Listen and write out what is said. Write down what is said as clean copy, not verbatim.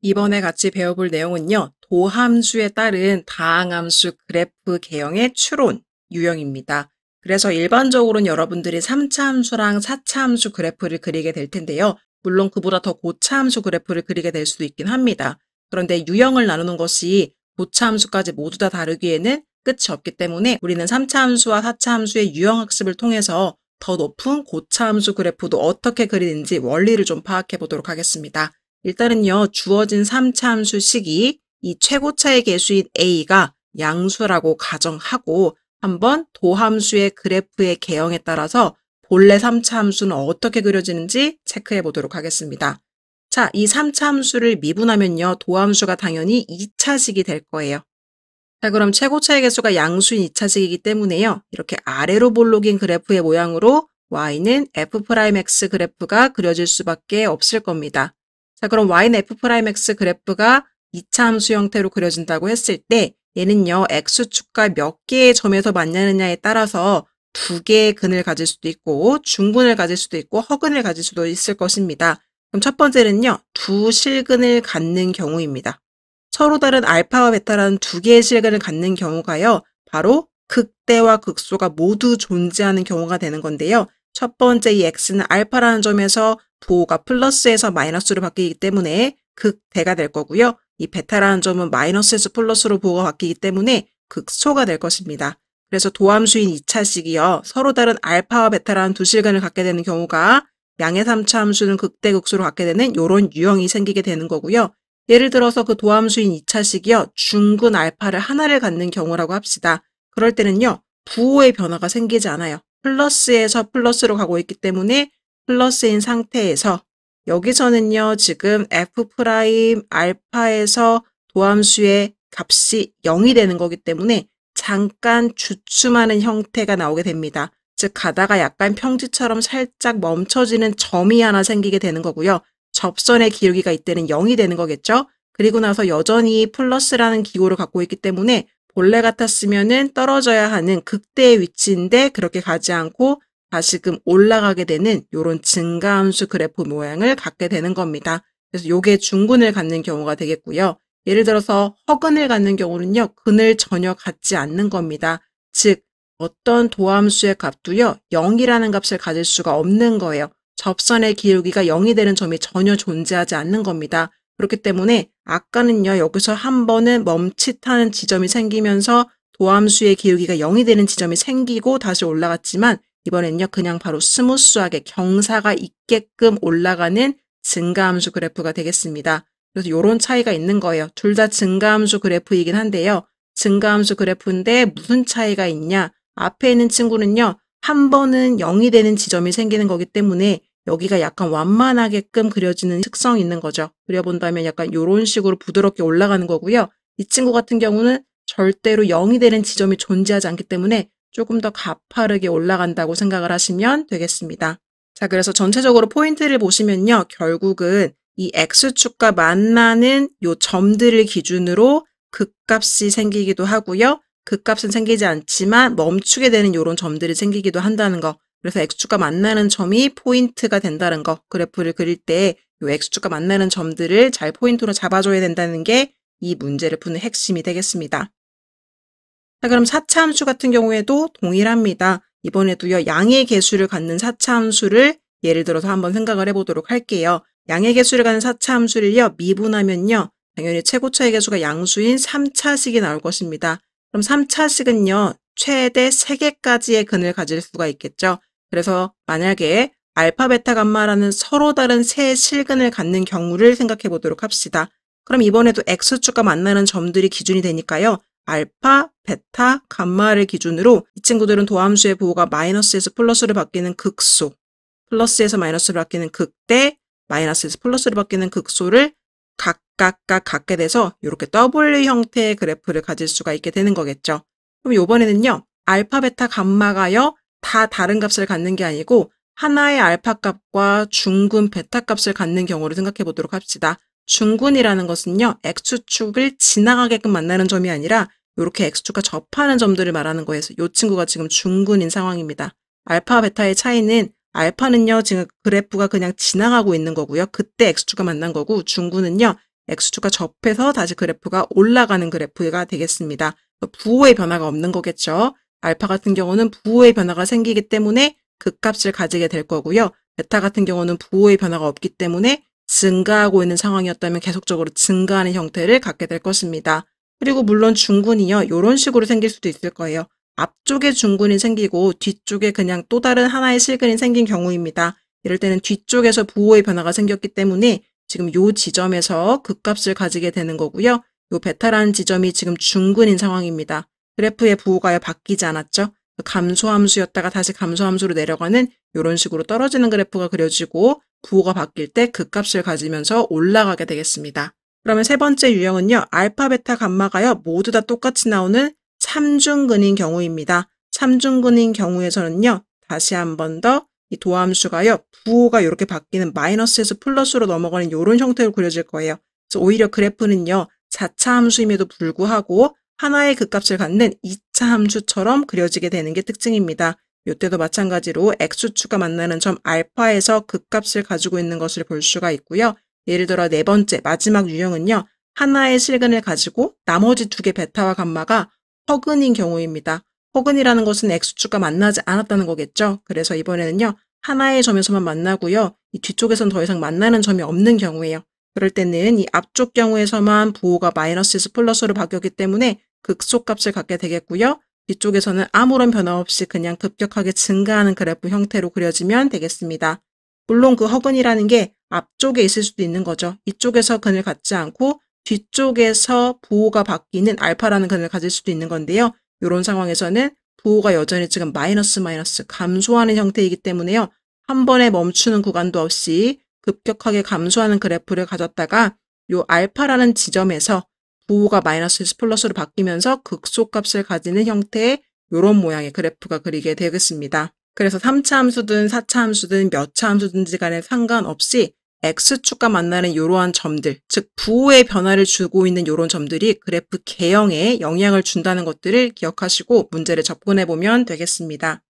이번에 같이 배워볼 내용은요, 도함수에 따른 다항함수 그래프 개형의 추론 유형입니다. 그래서 일반적으로는 여러분들이 3차 함수랑 4차 함수 그래프를 그리게 될 텐데요. 물론 그보다 더 고차 함수 그래프를 그리게 될 수도 있긴 합니다. 그런데 유형을 나누는 것이 고차 함수까지 모두 다 다루기에는 끝이 없기 때문에 우리는 3차 함수와 4차 함수의 유형 학습을 통해서 더 높은 고차 함수 그래프도 어떻게 그리는지 원리를 좀 파악해 보도록 하겠습니다. 일단은요, 주어진 3차 함수 식이 이 최고차의 개수인 a가 양수라고 가정하고 한번 도함수의 그래프의 개형에 따라서 본래 3차 함수는 어떻게 그려지는지 체크해 보도록 하겠습니다. 자, 이 3차 함수를 미분하면요, 도함수가 당연히 2차식이 될 거예요. 자, 그럼 최고차의 개수가 양수인 2차식이기 때문에요, 이렇게 아래로 볼록인 그래프의 모양으로 y는 f'x 그래프가 그려질 수밖에 없을 겁니다. 자, 그럼 y는 f'x 그래프가 2차 함수 형태로 그려진다고 했을 때 얘는요, x축과 몇 개의 점에서 만나느냐에 따라서 두 개의 근을 가질 수도 있고 중근을 가질 수도 있고 허근을 가질 수도 있을 것입니다. 그럼 첫 번째는요, 두 실근을 갖는 경우입니다. 서로 다른 알파와 베타라는 두 개의 실근을 갖는 경우가요, 바로 극대와 극소가 모두 존재하는 경우가 되는 건데요. 첫 번째 이 x는 알파라는 점에서 부호가 플러스에서 마이너스로 바뀌기 때문에 극대가 될 거고요. 이 베타라는 점은 마이너스에서 플러스로 부호가 바뀌기 때문에 극소가 될 것입니다. 그래서 도함수인 2차식이요, 서로 다른 알파와 베타라는 두 실근을 갖게 되는 경우가 양의 3차 함수는 극대 극소로 갖게 되는 이런 유형이 생기게 되는 거고요. 예를 들어서 그 도함수인 2차식이요, 중근 알파를 하나를 갖는 경우라고 합시다. 그럴 때는요, 부호의 변화가 생기지 않아요. 플러스에서 플러스로 가고 있기 때문에 플러스인 상태에서 여기서는요, 지금 f' 알파에서 도함수의 값이 0이 되는 거기 때문에 잠깐 주춤하는 형태가 나오게 됩니다. 즉 가다가 약간 평지처럼 살짝 멈춰지는 점이 하나 생기게 되는 거고요. 접선의 기울기가 이때는 0이 되는 거겠죠. 그리고 나서 여전히 플러스라는 기호를 갖고 있기 때문에 본래 같았으면은 떨어져야 하는 극대의 위치인데 그렇게 가지 않고 다시금 올라가게 되는 이런 증가함수 그래프 모양을 갖게 되는 겁니다. 그래서 요게 중근을 갖는 경우가 되겠고요. 예를 들어서 허근을 갖는 경우는요, 근을 전혀 갖지 않는 겁니다. 즉 어떤 도함수의 값도요, 0이라는 값을 가질 수가 없는 거예요. 접선의 기울기가 0이 되는 점이 전혀 존재하지 않는 겁니다. 그렇기 때문에 아까는요, 여기서 한 번은 멈칫하는 지점이 생기면서 도함수의 기울기가 0이 되는 지점이 생기고 다시 올라갔지만 이번엔요, 그냥 바로 스무스하게 경사가 있게끔 올라가는 증가함수 그래프가 되겠습니다. 그래서 이런 차이가 있는 거예요. 둘 다 증가함수 그래프이긴 한데요. 증가함수 그래프인데 무슨 차이가 있냐? 앞에 있는 친구는요, 한 번은 0이 되는 지점이 생기는 거기 때문에 여기가 약간 완만하게끔 그려지는 특성이 있는 거죠. 그려본다면 약간 이런 식으로 부드럽게 올라가는 거고요. 이 친구 같은 경우는 절대로 0이 되는 지점이 존재하지 않기 때문에 조금 더 가파르게 올라간다고 생각을 하시면 되겠습니다. 자, 그래서 전체적으로 포인트를 보시면요, 결국은 이 x축과 만나는 요 점들을 기준으로 극값이 생기기도 하고요. 극값은 생기지 않지만 멈추게 되는 이런 점들이 생기기도 한다는 거. 그래서 x축과 만나는 점이 포인트가 된다는 거. 그래프를 그릴 때 이 x축과 만나는 점들을 잘 포인트로 잡아줘야 된다는 게 이 문제를 푸는 핵심이 되겠습니다. 자, 그럼 4차 함수 같은 경우에도 동일합니다. 이번에도요, 양의 개수를 갖는 4차 함수를 예를 들어서 한번 생각을 해보도록 할게요. 양의 개수를 갖는 4차 함수를요, 미분하면요, 당연히 최고차의 개수가 양수인 3차식이 나올 것입니다. 그럼 3차식은요, 최대 3개까지의 근을 가질 수가 있겠죠. 그래서 만약에 알파, 베타, 감마라는 서로 다른 세 실근을 갖는 경우를 생각해 보도록 합시다. 그럼 이번에도 x축과 만나는 점들이 기준이 되니까요, 알파, 베타, 감마를 기준으로 이 친구들은 도함수의 부호가 마이너스에서 플러스로 바뀌는 극소, 플러스에서 마이너스로 바뀌는 극대, 마이너스에서 플러스로 바뀌는 극소를 각각 갖게 돼서 이렇게 W 형태의 그래프를 가질 수가 있게 되는 거겠죠. 그럼 이번에는요, 알파, 베타, 감마가요, 다 다른 값을 갖는 게 아니고 하나의 알파 값과 중근 베타 값을 갖는 경우를 생각해 보도록 합시다. 중근이라는 것은요, x축을 지나가게끔 만나는 점이 아니라 이렇게 x축과 접하는 점들을 말하는 거예요. 이 친구가 지금 중근인 상황입니다. 알파와 베타의 차이는 알파는요, 지금 그래프가 그냥 지나가고 있는 거고요. 그때 x축과 만난 거고, 중근은요, X축과 접해서 다시 그래프가 올라가는 그래프가 되겠습니다. 부호의 변화가 없는 거겠죠. 알파 같은 경우는 부호의 변화가 생기기 때문에 극값을 가지게 될 거고요. 베타 같은 경우는 부호의 변화가 없기 때문에 증가하고 있는 상황이었다면 계속적으로 증가하는 형태를 갖게 될 것입니다. 그리고 물론 중군이요. 이런 식으로 생길 수도 있을 거예요. 앞쪽에 중군이 생기고 뒤쪽에 그냥 또 다른 하나의 실근이 생긴 경우입니다. 이럴 때는 뒤쪽에서 부호의 변화가 생겼기 때문에 지금 이 지점에서 극값을 가지게 되는 거고요. 이 베타라는 지점이 지금 중근인 상황입니다. 그래프의 부호가 바뀌지 않았죠? 감소함수였다가 다시 감소함수로 내려가는 이런 식으로 떨어지는 그래프가 그려지고 부호가 바뀔 때 극값을 가지면서 올라가게 되겠습니다. 그러면 세 번째 유형은요. 알파, 베타, 감마가요. 모두 다 똑같이 나오는 3중근인 경우입니다. 3중근인 경우에서는요. 다시 한 번 더 이 도함수가요. 부호가 이렇게 바뀌는 마이너스에서 플러스로 넘어가는 이런 형태로 그려질 거예요. 그래서 오히려 그래프는요. 4차 함수임에도 불구하고 하나의 극값을 갖는 2차 함수처럼 그려지게 되는 게 특징입니다. 이때도 마찬가지로 X축과 만나는 점 알파에서 극값을 가지고 있는 것을 볼 수가 있고요. 예를 들어 네 번째 마지막 유형은요. 하나의 실근을 가지고 나머지 두 개 베타와 감마가 허근인 경우입니다. 허근이라는 것은 X축과 만나지 않았다는 거겠죠. 그래서 이번에는요. 하나의 점에서만 만나고요. 이 뒤쪽에선 더 이상 만나는 점이 없는 경우예요. 그럴 때는 이 앞쪽 경우에서만 부호가 마이너스에서 플러스로 바뀌었기 때문에 극소값을 갖게 되겠고요. 뒤쪽에서는 아무런 변화 없이 그냥 급격하게 증가하는 그래프 형태로 그려지면 되겠습니다. 물론 그 허근이라는 게 앞쪽에 있을 수도 있는 거죠. 이쪽에서 근을 갖지 않고 뒤쪽에서 부호가 바뀌는 알파라는 근을 가질 수도 있는 건데요. 이런 상황에서는 부호가 여전히 지금 마이너스 감소하는 형태이기 때문에요. 한 번에 멈추는 구간도 없이 급격하게 감소하는 그래프를 가졌다가 요 알파라는 지점에서 부호가 마이너스에서 플러스로 바뀌면서 극소값을 가지는 형태의 이런 모양의 그래프가 그리게 되겠습니다. 그래서 3차 함수든 4차 함수든 몇 차 함수든지 간에 상관없이 X축과 만나는 이러한 점들, 즉 부호의 변화를 주고 있는 이런 점들이 그래프 개형에 영향을 준다는 것들을 기억하시고 문제를 접근해 보면 되겠습니다.